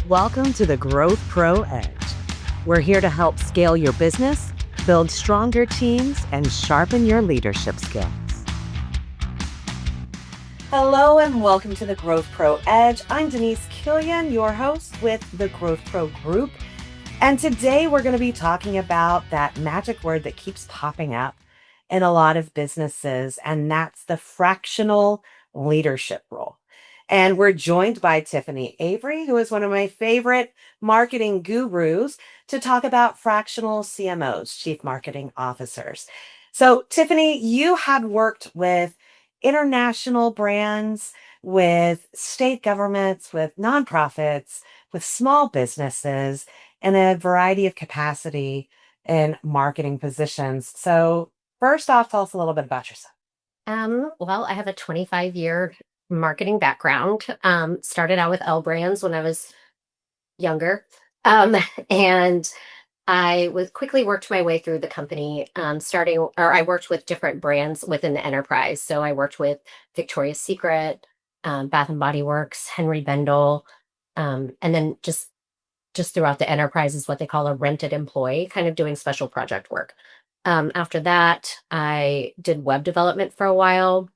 Welcome to the GrowthPro Edge. We're here to help scale your business, build stronger teams, and sharpen your leadership skills. Hello and welcome to the GrowthPro Edge. I'm Denise Killian, your host with the GrowthPro Group. And today we're going to be talking about that magic word that keeps popping up in a lot of businesses, and that's the fractional leadership role. And we're joined by Tiffany Avery, who is one of my favorite marketing gurus, to talk about fractional CMOs, Chief Marketing Officers. So, Tiffany, you had worked with international brands, with state governments, with nonprofits, with small businesses, in a variety of capacity and marketing positions. So, first off, tell us a little bit about yourself. Well, I have a 25-year marketing background. Started out with L Brands when I was younger. And I was quickly worked my way through the company, I worked with different brands within the enterprise. So I worked with Victoria's Secret, Bath and Body Works, Henry Bendel, and then just throughout the enterprise is what they call a rented employee, kind of doing special project work. After that, I did web development for a while.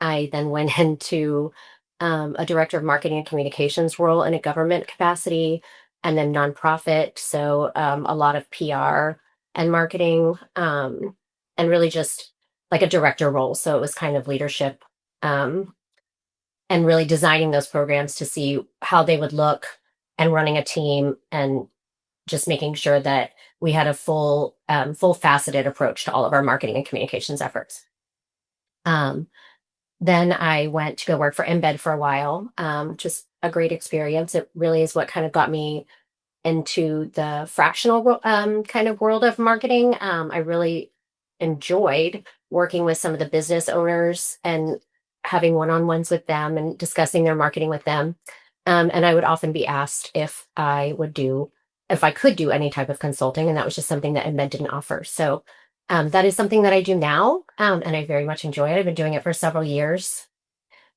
I then went into a director of marketing and communications role in a government capacity, and then nonprofit. So a lot of PR and marketing, and really just like a director role. So it was kind of leadership, um, and really designing those programs to see how they would look and running a team and just making sure that we had a full faceted approach to all of our marketing and communications efforts. Um, then I went to go work for Embed for a while. Just a great experience. It really is what kind of got me into the kind of world of marketing. I really enjoyed working with some of the business owners and having one-on-ones with them and discussing their marketing with them. And I would often be asked if I could do any type of consulting, and that was just something that Embed didn't offer. So that is something that I do now, and I very much enjoy it. I've been doing it for several years.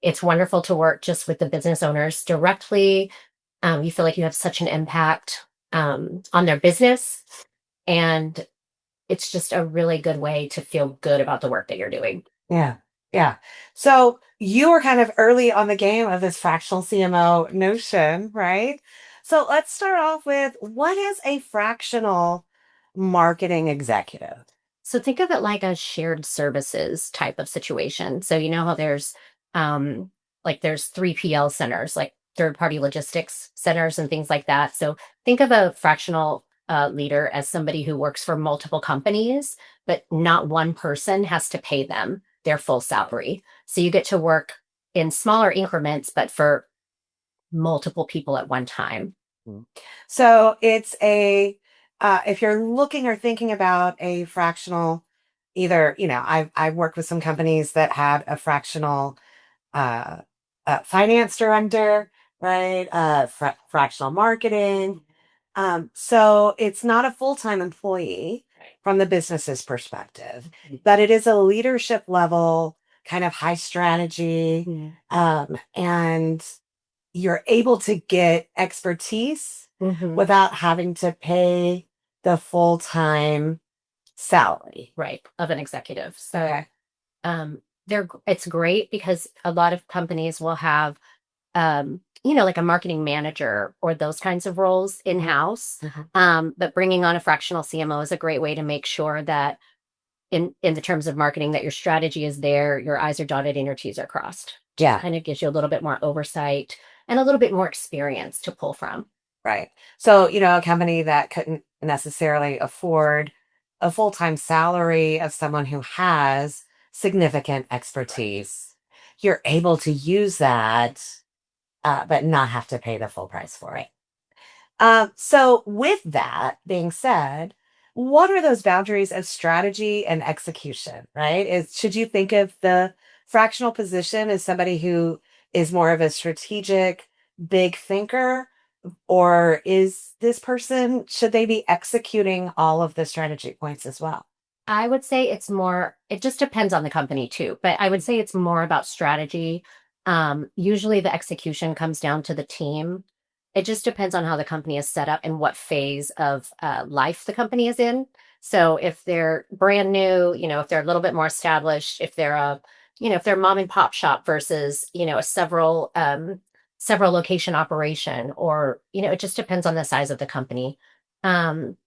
It's wonderful to work just with the business owners directly. You feel like you have such an impact on their business, and it's just a really good way to feel good about the work that you're doing. Yeah. Yeah. So you were kind of early on the game of this fractional CMO notion, right? So let's start off with, what is a fractional marketing executive? So think of it like a shared services type of situation. So you know how there's 3PL centers, like third party logistics centers and things like that. So think of a fractional leader as somebody who works for multiple companies, but not one person has to pay them their full salary. So you get to work in smaller increments, but for multiple people at one time. Mm. So it's if you're looking or thinking about a fractional, either, I've worked with some companies that had a fractional uh, finance director, right? Fractional marketing. So it's not a full-time employee from the business's perspective, but it is a leadership level kind of high strategy. And you're able to get expertise without having to pay the full-time salary. Right, of an executive. So Okay. it's great because a lot of companies will have like a marketing manager or those kinds of roles in-house. But bringing on a fractional CMO is a great way to make sure that in the terms of marketing that your strategy is there, your I's are dotted and your T's are crossed. Yeah. Kind of gives you a little bit more oversight and a little bit more experience to pull from. Right. So, a company that couldn't necessarily afford a full-time salary of someone who has significant expertise, you're able to use that, but not have to pay the full price for it. So, with that being said, what are those boundaries of strategy and execution, right? Should you think of the fractional position as somebody who is more of a strategic, big thinker? Or is this person, should they be executing all of the strategy points as well? I would say it just depends on the company too, but I would say it's more about strategy. Usually the execution comes down to the team It just depends on how the company is set up and what phase of life the company is in. So if they're brand new, if they're a little bit more established, if they're if they're mom and pop shop versus, a several location operation, or, it just depends on the size of the company. Um,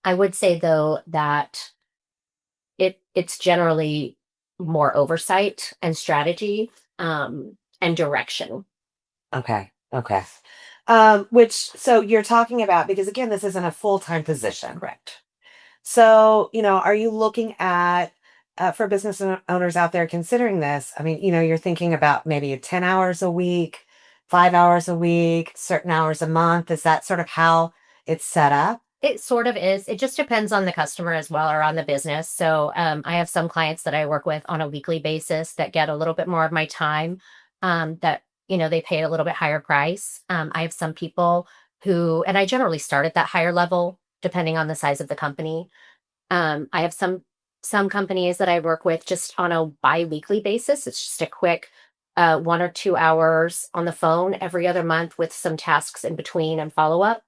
I would say though that it's generally more oversight and strategy, and direction. Okay. Okay. So you're talking about, because again, this isn't a full-time position. Correct. So, are you looking at, for business owners out there considering this? I mean, you're thinking about maybe 10 hours a week, 5 hours a week, certain hours a month. Is that sort of how it's set up? It sort of is. It just depends on the customer as well, or on the business. So I have some clients that I work with on a weekly basis that get a little bit more of my time. That they pay a little bit higher price. I have some people who, and I generally start at that higher level depending on the size of the company. I have some companies that I work with just on a bi-weekly basis. It's just a quick 1 or 2 hours on the phone every other month with some tasks in between and follow up.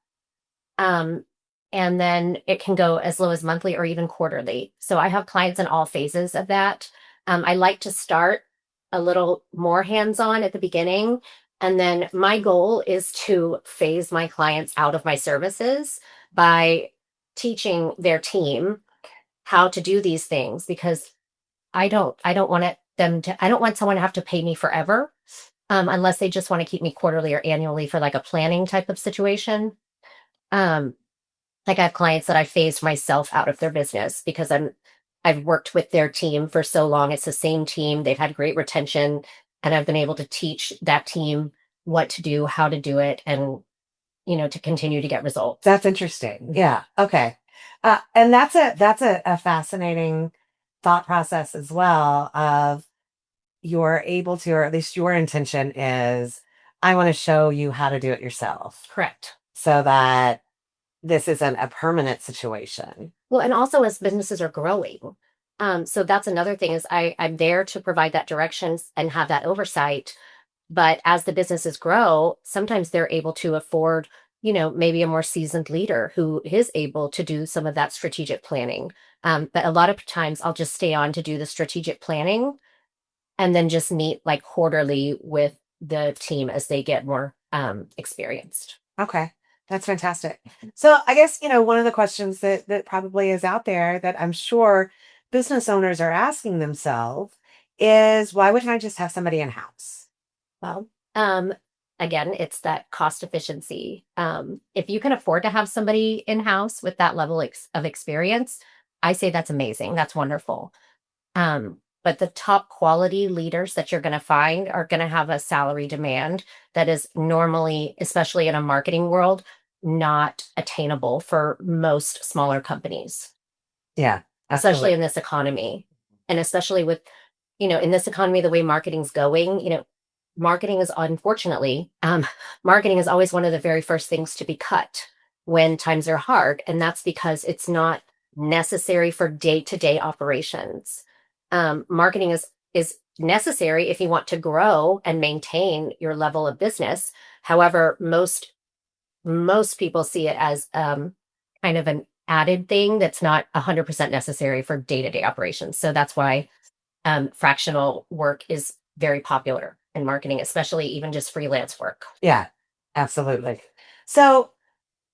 Um, and then it can go as low as monthly or even quarterly. So I have clients in all phases of that. I like to start a little more hands-on at the beginning. And then my goal is to phase my clients out of my services by teaching their team how to do these things, because I don't want I don't want someone to have to pay me forever, unless they just want to keep me quarterly or annually for like a planning type of situation. Um, like I have clients that I phased myself out of their business because I've worked with their team for so long. It's the same team. They've had great retention, and I've been able to teach that team what to do, how to do it, and to continue to get results. That's interesting. Yeah. Okay. And that's a fascinating thought process as well, of you're able to, or at least your intention is, I want to show you how to do it yourself Correct. so that this isn't a permanent situation. Well, and also as businesses are growing. So that's another thing is I'm there to provide that directions and have that oversight. But as the businesses grow, sometimes they're able to afford, maybe a more seasoned leader who is able to do some of that strategic planning. But a lot of times I'll just stay on to do the strategic planning and then just meet like quarterly with the team as they get more experienced. Okay. That's fantastic. So I guess, one of the questions that probably is out there that I'm sure business owners are asking themselves is, why wouldn't I just have somebody in house? Well, again, it's that cost efficiency. If you can afford to have somebody in house with that level of experience, I say that's amazing. That's wonderful. But the top quality leaders that you're going to find are going to have a salary demand that is normally, especially in a marketing world, not attainable for most smaller companies, Yeah, especially absolutely. in this economy. And especially with, in this economy, the way marketing's going, marketing is unfortunately, marketing is always one of the very first things to be cut when times are hard. And that's because it's not necessary for day-to-day operations. Marketing is necessary if you want to grow and maintain your level of business. However, most people see it as kind of an added thing that's not 100% necessary for day-to-day operations. So that's why fractional work is very popular in marketing, especially even just freelance work. Yeah, absolutely. So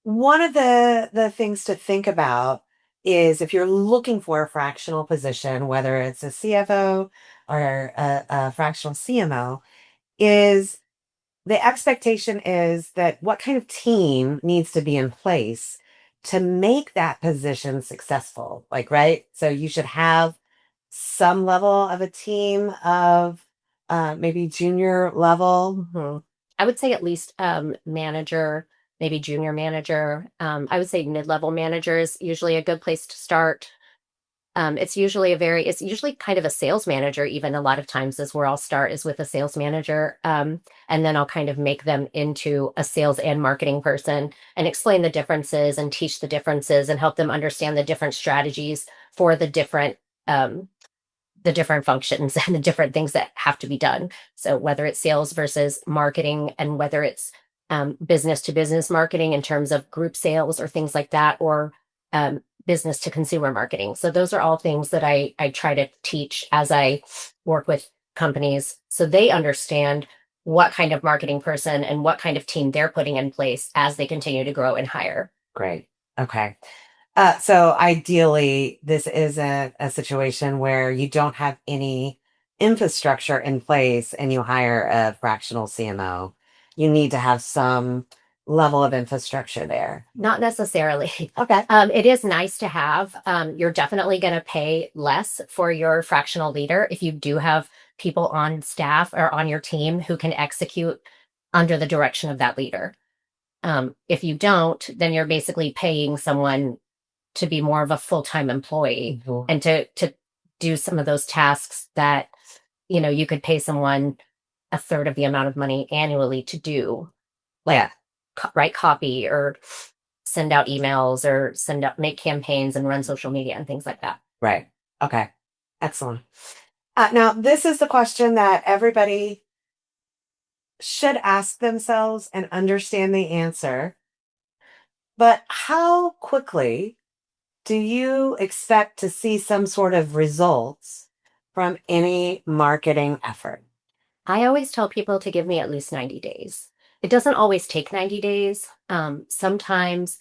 one of the things to think about is, if you're looking for a fractional position, whether it's a CFO or a fractional CMO, is the expectation is that what kind of team needs to be in place to make that position successful? Like, right? So you should have some level of a team of, maybe junior level. Mhm. I would say at least manager, maybe junior manager. I would say mid-level manager is usually a good place to start. It's usually kind of a sales manager, even a lot of times is where I'll start, is with a sales manager. And then I'll kind of make them into a sales and marketing person and explain the differences and teach the differences and help them understand the different strategies for um, the different functions and the different things that have to be done. So whether it's sales versus marketing, and whether it's business to business marketing in terms of group sales or things like that, or business to consumer marketing. So those are all things that I try to teach as I work with companies so they understand what kind of marketing person and what kind of team they're putting in place as they continue to grow and hire. Great. Okay. So ideally, this isn't a situation where you don't have any infrastructure in place and you hire a fractional CMO. You need to have some level of infrastructure there. Not necessarily. Okay. It is nice to have. You're definitely going to pay less for your fractional leader if you do have people on staff or on your team who can execute under the direction of that leader. If you don't, then you're basically paying someone to be more of a full-time employee and to do some of those tasks that you could pay someone a third of the amount of money annually to do, like write copy or send out emails or make campaigns and run social media and things like that. Right. Okay. Excellent. Now, this is the question that everybody should ask themselves and understand the answer. But how quickly do you expect to see some sort of results from any marketing effort? I always tell people to give me at least 90 days. It doesn't always take 90 days. Sometimes,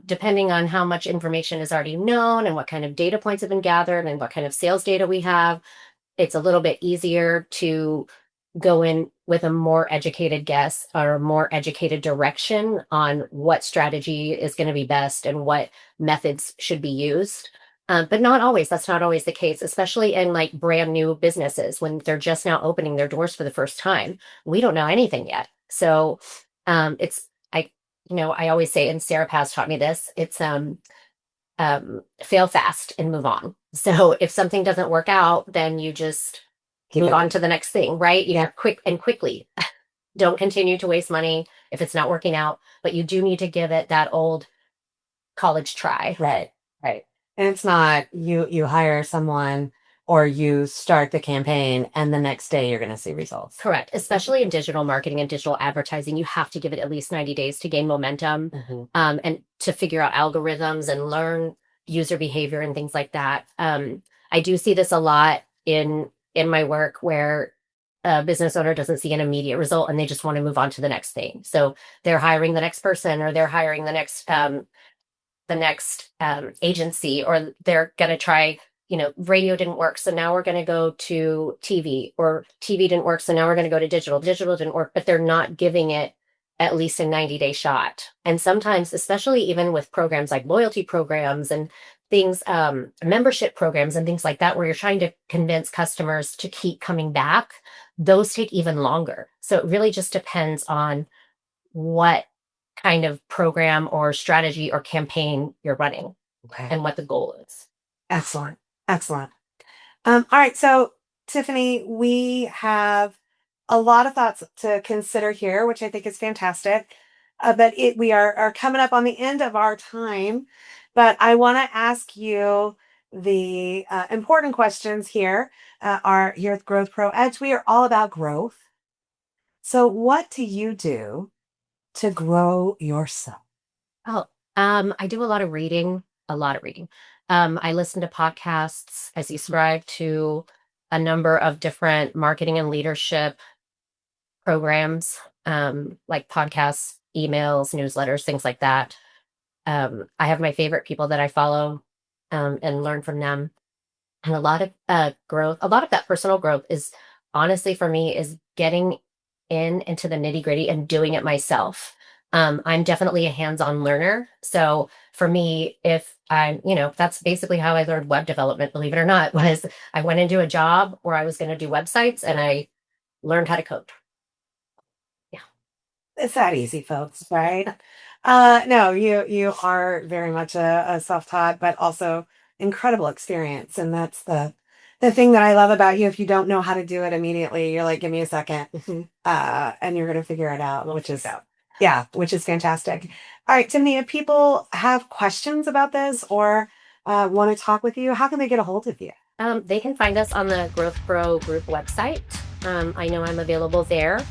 depending on how much information is already known and what kind of data points have been gathered and what kind of sales data we have, it's a little bit easier to go in with a more educated guess or a more educated direction on what strategy is going to be best and what methods should be used. But not always. That's not always the case, especially in like brand new businesses when they're just now opening their doors for the first time. We don't know anything yet. So it's I always say, and Sarah Paz taught me this, it's fail fast and move on. So if something doesn't work out, then you just move on to the next thing, right? Quickly. Don't continue to waste money if it's not working out, but you do need to give it that old college try. Right. And it's not you hire someone or you start the campaign and the next day you're going to see results. Correct. Especially in digital marketing and digital advertising, you have to give it at least 90 days to gain momentum, and to figure out algorithms and learn user behavior and things like that. I do see this a lot in my work where a business owner doesn't see an immediate result and they just want to move on to the next thing. So they're hiring the next person, or they're hiring the next agency, or they're going to try, radio didn't work, so now we're going to go to TV, or TV didn't work, so now we're going to go to digital. Digital didn't work, but they're not giving it at least a 90-day shot. And sometimes, especially even with programs like loyalty programs and things, membership programs and things like that, where you're trying to convince customers to keep coming back, those take even longer. So it really just depends on what kind of program or strategy or campaign you're running and what the goal is. Excellent. All right. So, Tiffany, we have a lot of thoughts to consider here, which I think is fantastic. But we are coming up on the end of our time. But I want to ask you the important questions here. Are here at GrowthPro Edge, we are all about growth. So, what do you do to grow yourself? Oh, I do a lot of reading. I listen to podcasts. I subscribe to a number of different marketing and leadership programs, like podcasts, emails, newsletters, things like that. I have my favorite people that I follow, and learn from them. And a lot of growth, a lot of that personal growth is honestly for me is getting into the nitty gritty and doing it myself. I'm definitely a hands-on learner. So for me, if that's basically how I learned web development, believe it or not, was I went into a job where I was going to do websites and I learned how to code. Yeah. It's that easy, folks, right? No, you are very much a self-taught, but also incredible experience. And that's the thing that I love about you. If you don't know how to do it immediately, you're like, give me a second. And you're going to figure it out, which is fantastic. All right, Tiffany, if people have questions about this or want to talk with you, how can they get a hold of you? They can find us on the GrowthPro group website. I know I'm available there.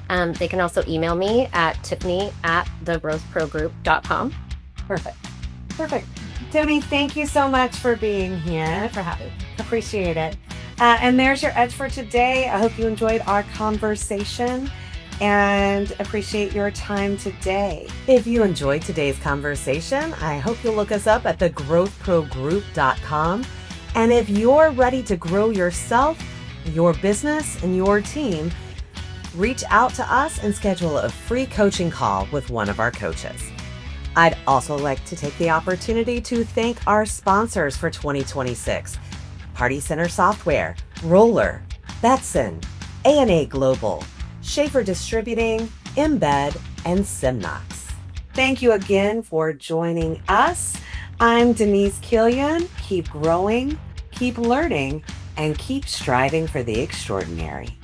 They can also email me at tiffany@thegrowthprogroup.com. Perfect. Perfect. Tiffany, thank you so much for being here. For having me. Appreciate it. And there's your edge for today. I hope you enjoyed our conversation and appreciate your time today. If you enjoyed today's conversation, I hope you'll look us up at thegrowthprogroup.com. And if you're ready to grow yourself, your business, and your team, reach out to us and schedule a free coaching call with one of our coaches. I'd also like to take the opportunity to thank our sponsors for 2026. Party Center Software, Roller, Betson, A&A Global, Schaefer Distributing, Embed, and Simnox. Thank you again for joining us. I'm Denise Killian. Keep growing, keep learning, and keep striving for the extraordinary.